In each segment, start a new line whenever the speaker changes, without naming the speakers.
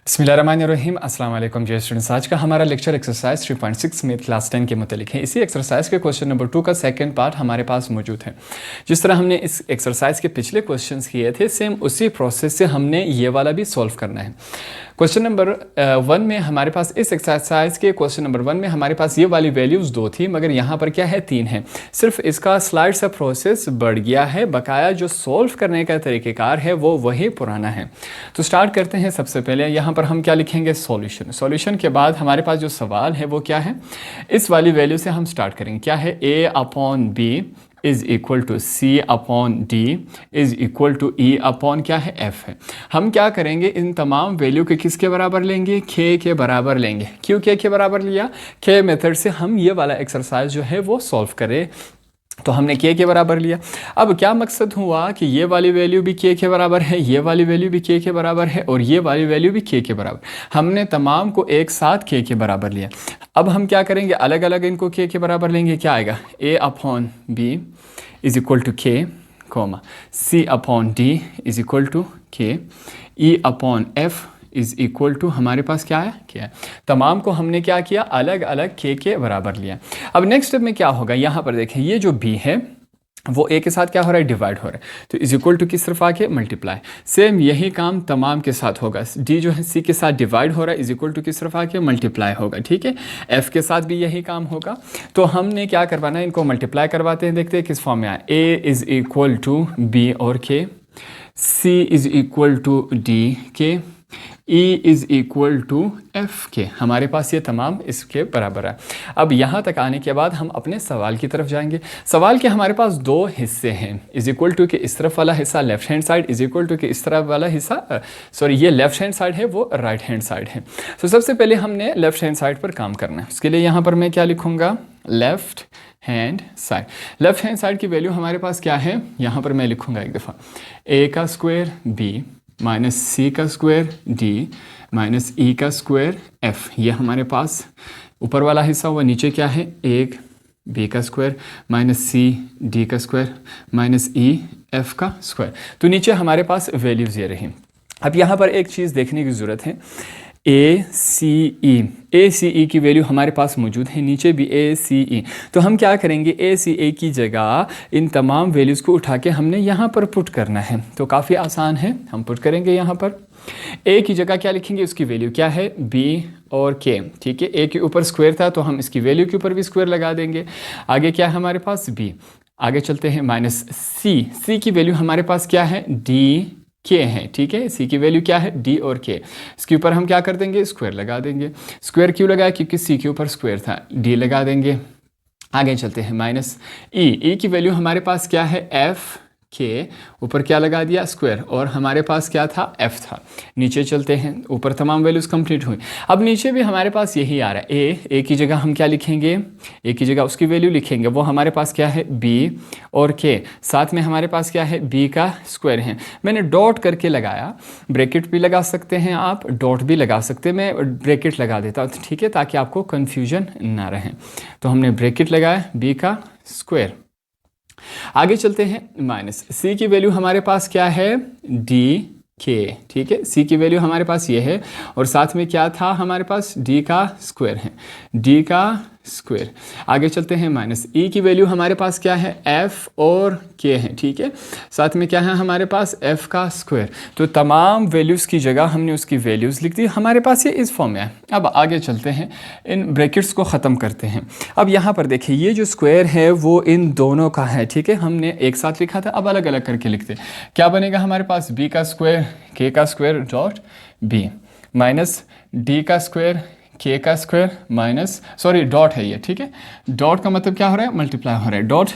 बिस्मिल्लाहिर्रहमानिर्रहीम। अस्सलाम वालेकुम डियर स्टूडेंट्स। आज का हमारा लेक्चर एक्सरसाइज 3.6 में क्लास 10 के मुतालिक है। इसी एक्सरसाइज के क्वेश्चन नंबर 2 का सेकंड पार्ट हमारे पास मौजूद है। जिस तरह हमने इस एक्सरसाइज के पिछले क्वेश्चंस किए थे, सेम उसी प्रोसेस से हमने ये वाला भी सॉल्व करना है। क्वेश्चन नंबर 1 में हमारे पास इस एक्सरसाइज के क्वेश्चन नंबर 1 में हमारे पास ये वाली वैल्यूज़ 2 थी, मगर यहाँ पर क्या है 3 है। सिर्फ इसका स्लाइड सा प्रोसेस बढ़ गया है, बकाया जो सॉल्व करने का तरीक़ेकार है वो वही पुराना है। तो स्टार्ट करते हैं। सबसे पहले यहाँ पर हम क्या लिखेंगे, सॉल्यूशन। सॉल्यूशन के बाद हमारे पास जो सवाल है वो क्या है, इस वाली वैल्यू से हम स्टार्ट करेंगे। क्या है, a upon B is equal to C upon D is equal to E upon क्या है, एफ है। हम क्या करेंगे, इन तमाम वैल्यू के किसके बराबर लेंगे, k के बराबर लेंगे। क्यों k के बराबर लिया, k मेथड से हम ये वाला एक्सरसाइज जो है वो सॉल्व करें, तो हमने k के बराबर लिया। अब क्या मकसद हुआ कि ये वाली वैल्यू भी k के बराबर है, ये वाली वैल्यू भी k के बराबर है और ये वाली वैल्यू भी k के बराबर। हमने तमाम को एक साथ k के बराबर लिया। अब हम क्या करेंगे, अलग अलग इनको k के बराबर लेंगे। क्या आएगा, a upon B is equal to k comma c upon d is equal to k, e upon f is equal to हमारे पास क्या है, क्या है। तमाम को हमने क्या किया, अलग अलग k के बराबर लिया। अब नेक्स्ट स्टेप में क्या होगा, यहाँ पर देखें ये जो b है वो a के साथ क्या हो रहा है, डिवाइड हो रहा है, तो इज़ इक्वल टू किस तरफ आके मल्टीप्लाई। सेम यही काम तमाम के साथ होगा। d जो है c के साथ डिवाइड हो रहा है, इज़ इक्वल टू किस तरफ आके मल्टीप्लाई होगा, ठीक है। f के साथ भी यही काम होगा। तो हमने क्या करवाना है, इनको मल्टीप्लाई करवाते हैं, देखते हैं किस फॉर्म में आए। a is equal to b और k, c is equal to d k, E is equal to F K. हमारे पास ये तमाम इसके बराबर है। अब यहाँ तक आने के बाद हम अपने सवाल की तरफ जाएंगे। सवाल के हमारे पास दो हिस्से हैं, इज़ इक्वल टू के इस तरफ वाला हिस्सा left hand side, is equal to के इस तरफ वाला हिस्सा सॉरी ये लेफ्ट हैंड साइड है, वो राइट हैंड साइड है। तो सबसे पहले हमने लेफ्ट हैंड साइड पर काम करना है। उसके लिए यहाँ पर मैं क्या लिखूँगा, left hand side. Left hand side की वैल्यू हमारे पास क्या है, यहाँ पर मैं लिखूँगा एक दफ़ा, a का स्क्वायर b माइनस सी का स्क्वायर डी माइनस ई का स्क्वायर एफ। ये हमारे पास ऊपर वाला हिस्सा हुआ। नीचे क्या है, एक बी का स्क्वायर माइनस सी डी का स्क्वायर माइनस ई एफ का स्क्वायर। तो नीचे हमारे पास वैल्यूज़ ये रही। अब यहाँ पर एक चीज़ देखने की ज़रूरत है, ए सी ई की वैल्यू हमारे पास मौजूद है, नीचे भी ए सी ई। तो हम क्या करेंगे, ए सी ए की जगह इन तमाम वैल्यूज़ को उठा के हमने यहाँ पर पुट करना है। तो काफ़ी आसान है, हम पुट करेंगे यहाँ पर। ए की जगह क्या लिखेंगे, उसकी वैल्यू क्या है, बी और के, ठीक है। ए के ऊपर स्क्वायर था तो हम इसकी वैल्यू के ऊपर भी स्क्वायर लगा देंगे। आगे क्या है हमारे पास, बी। आगे चलते हैं, माइनस सी की वैल्यू हमारे पास क्या है, डी के है, ठीक है। सी की वैल्यू क्या है, डी और के। इसके ऊपर हम क्या कर देंगे, स्क्वायर लगा देंगे। स्क्वायर क्यों लगाया, क्योंकि सी के ऊपर स्क्वायर था, डी लगा देंगे। आगे चलते हैं, माइनस ई की वैल्यू हमारे पास क्या है, एफ के ऊपर क्या लगा दिया, स्क्वायर, और हमारे पास क्या था, एफ था। नीचे चलते हैं, ऊपर तमाम वैल्यूज़ कंप्लीट हुई। अब नीचे भी हमारे पास यही आ रहा है, ए की जगह हम क्या लिखेंगे, ए की जगह उसकी वैल्यू लिखेंगे, वो हमारे पास क्या है, बी और के। साथ में हमारे पास क्या है, बी का स्क्वायर है। मैंने डॉट करके लगाया, ब्रैकेट भी लगा सकते हैं आप, डॉट भी लगा सकते हैं, मैं ब्रैकेट लगा देता हूँ, ठीक है, ताकि आपको कन्फ्यूजन ना रहे। तो हमने ब्रैकेट लगाया, बी का स्क्वायर। आगे चलते हैं, माइनस सी की वैल्यू हमारे पास क्या है, डी के, ठीक है। सी की वैल्यू हमारे पास ये है, और साथ में क्या था हमारे पास, डी का स्क्वायर है, डी का स्क्वायर। आगे चलते हैं, माइनस ई की वैल्यू हमारे पास क्या है, एफ और के है, ठीक है। साथ में क्या है हमारे पास, एफ का स्क्वायर। तो तमाम वैल्यूज़ की जगह हमने उसकी वैल्यूज़ लिख दी। हमारे पास ये इस फॉर्म में है। अब आगे चलते हैं, इन ब्रैकेट्स को ख़त्म करते हैं। अब यहाँ पर देखिए, ये जो स्क्वायर है वो इन दोनों का है, ठीक है। हमने एक साथ लिखा था, अब अलग अलग करके लिखते हैं। क्या बनेगा हमारे पास, बी का स्क्वायर के का square dot B minus D का स्क्वायर के का स्क्वायर माइनस, सॉरी डॉट है ये, ठीक है। डॉट का मतलब क्या हो रहा है, मल्टीप्लाई हो रहा है, डॉट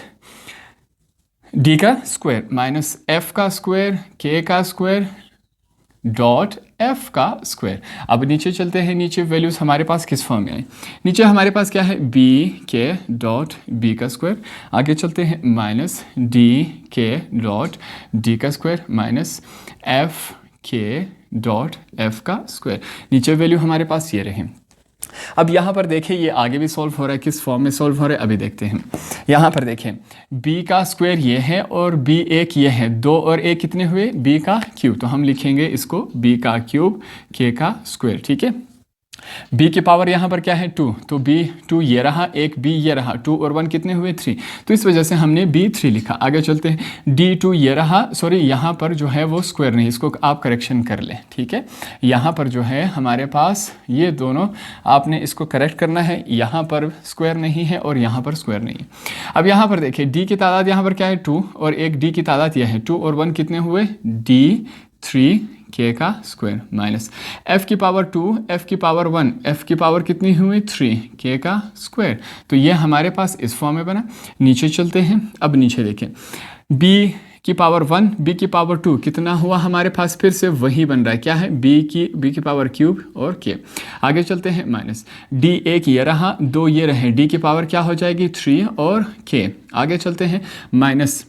डी का स्क्वायर माइनस एफ का स्क्वायर के का स्क्वायर डॉट एफ का स्क्वायर। अब नीचे चलते हैं, नीचे वैल्यूज़ हमारे पास किस फॉर्म में आई। नीचे हमारे पास क्या है, बी के डॉट बी का स्क्वायर। आगे चलते हैं, माइनस डी के डॉट डी का स्क्वायर माइनस एफ के डॉट एफ का स्क्वायर। नीचे वैल्यू हमारे पास ये रहे। अब यहाँ पर देखें ये आगे भी सॉल्व हो रहा है, किस फॉर्म में सॉल्व हो रहा है अभी देखते हैं। यहाँ पर देखें b का स्क्वायर ये है और b एक ये है, 2 और 1 कितने हुए, b का क्यूब। तो हम लिखेंगे इसको b का क्यूब k का स्क्वायर, ठीक है। b की पावर यहाँ पर क्या है 2, तो b 2 ये रहा, एक b ये रहा, 2 और 1 कितने हुए 3, तो इस वजह से हमने b 3 लिखा। आगे चलते हैं, d2 ये रहा, सॉरी यहाँ पर जो है वो स्क्वायर नहीं, इसको आप करेक्शन कर लें, ठीक है। यहाँ पर जो है हमारे पास ये दोनों आपने इसको करेक्ट करना है, यहाँ पर स्क्वायर नहीं है और यहाँ पर स्क्वायर नहीं है। अब यहाँ पर देखिए d की तादाद यहाँ पर क्या है 2 और एक d की तादाद यह है 2 और 1 कितने हुए d3 k का स्क्वायर माइनस f की पावर 2 f की पावर 1 f की पावर कितनी हुई 3 k का स्क्वायर। तो ये हमारे पास इस फॉर्म में बना। नीचे चलते हैं, अब नीचे देखें b की पावर 1 b की पावर 2 कितना हुआ हमारे पास, फिर से वही बन रहा है, क्या है b की पावर क्यूब और k। आगे चलते हैं माइनस d एक ये रहा, 2 ये रहे, d की पावर क्या हो जाएगी 3 और k। आगे चलते हैं माइनस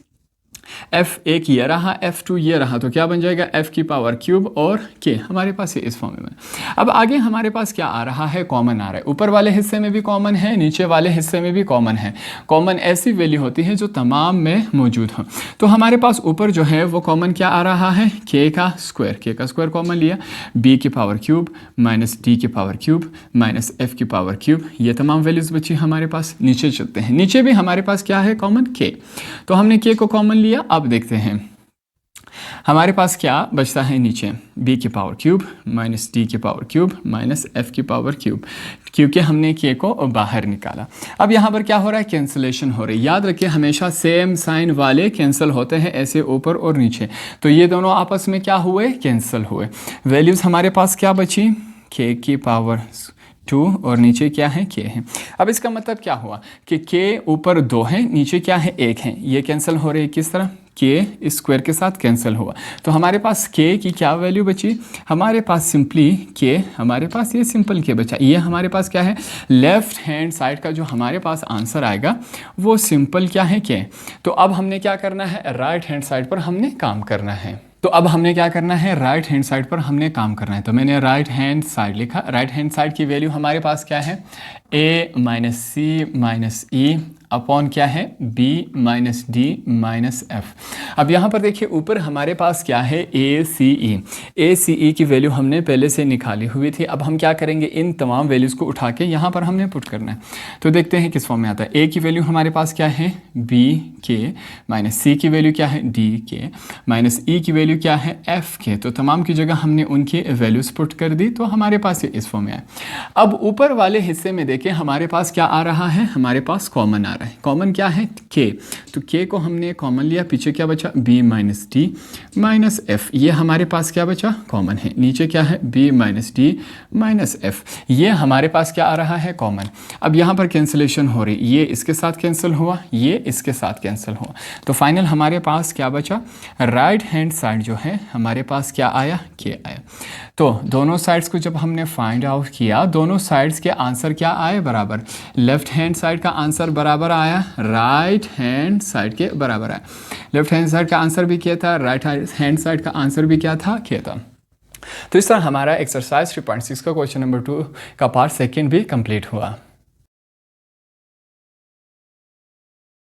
f एक ये रहा, f2 ये रहा, तो क्या बन जाएगा f की पावर क्यूब और k। हमारे पास ये इस फॉर्म में बना। अब आगे हमारे पास क्या आ रहा है, कॉमन आ रहा है। ऊपर वाले हिस्से में भी कॉमन है, नीचे वाले हिस्से में भी कॉमन है। कॉमन ऐसी वैल्यू होती है जो तमाम में मौजूद हो। तो हमारे पास ऊपर जो है वो कॉमन क्या आ रहा है, k का स्क्वायर कॉमन लिया, b की पावर क्यूब माइनस d की पावर क्यूब माइनस f की पावर क्यूब, ये तमाम वैल्यूज बची हमारे पास। नीचे चलते हैं, नीचे भी हमारे पास क्या है कॉमन k, तो हमने k को कॉमन लिया। अब देखते हैं हमारे पास क्या बचता है नीचे, b की पावर क्यूब माइनस d की पावर क्यूब माइनस f की पावर क्यूब, क्योंकि हमने k को बाहर निकाला। अब यहाँ पर क्या हो रहा है, कैंसिलेशन हो रही है। याद रखिए हमेशा सेम साइन वाले कैंसिल होते हैं, ऐसे ऊपर और नीचे, तो ये दोनों आपस में क्या हुए, कैंसिल हुए। वैल्यूज़ हमारे पास क्या बची, k की पावर 2 और नीचे क्या है k है। अब इसका मतलब क्या हुआ कि k ऊपर 2 है, नीचे क्या है 1 है, ये कैंसिल हो रही है, किस तरह, k स्क्वायर के साथ कैंसिल हुआ। तो हमारे पास k की क्या वैल्यू बची, हमारे पास सिंपली k, हमारे पास ये सिंपल k बचा। ये हमारे पास क्या है, लेफ्ट हैंड साइड का जो हमारे पास आंसर आएगा वो सिंपल क्या है k। तो अब हमने क्या करना है, राइट हैंड साइड पर हमने काम करना है। तो अब हमने क्या करना है, राइट हैंड साइड पर हमने काम करना है। तो मैंने राइट हैंड साइड लिखा। राइट हैंड साइड की वैल्यू हमारे पास क्या है, a minus C minus E upon क्या है, b minus D minus f। अब यहाँ पर देखिए ऊपर हमारे पास क्या है, a c e की वैल्यू हमने पहले से निकाली हुई थी। अब हम क्या करेंगे, इन तमाम वैल्यूज़ को उठा के यहाँ पर हमने पुट करना है। तो देखते हैं किस फॉर्म में आता है। a की वैल्यू हमारे पास क्या है, b k माइनस c की वैल्यू क्या है, d k माइनस e की वैल्यू क्या है, f k। तो तमाम की जगह हमने उनकी वैल्यूज़ पुट कर दी, तो हमारे पास ये इस फॉर्म में आए। अब ऊपर वाले हिस्से में देखें हमारे पास क्या आ रहा है, हमारे पास कॉमन आ रहा है। कॉमन क्या है, k, तो k को हमने कॉमन लिया, पीछे क्या बचा, b minus D minus f। ये हमारे पास क्या बचा, कॉमन है। नीचे क्या है, b minus D minus f, ये हमारे पास क्या आ रहा है, कॉमन। अब यहाँ पर कैंसिलेशन हो रही, ये इसके साथ कैंसिल हुआ, ये इसके साथ कैंसिल हुआ, तो फाइनल हमारे पास क्या बचा, राइट हैंड साइड जो है हमारे पास क्या आया, k आया। तो दोनों साइड्स को जब हमने फाइंड आउट किया, दोनों साइड्स के आंसर क्या आए, बराबर। लेफ्ट हैंड साइड का आंसर बराबर आया, राइट हैंड साइड के बराबर आया। लेफ्ट हैंड साइड का आंसर भी क्या था, राइट हैंड साइड का आंसर भी क्या था, क्या था। तो इस तरह हमारा एक्सरसाइज 3.6 का क्वेश्चन नंबर 2 का पार्ट सेकंड भी कंप्लीट हुआ।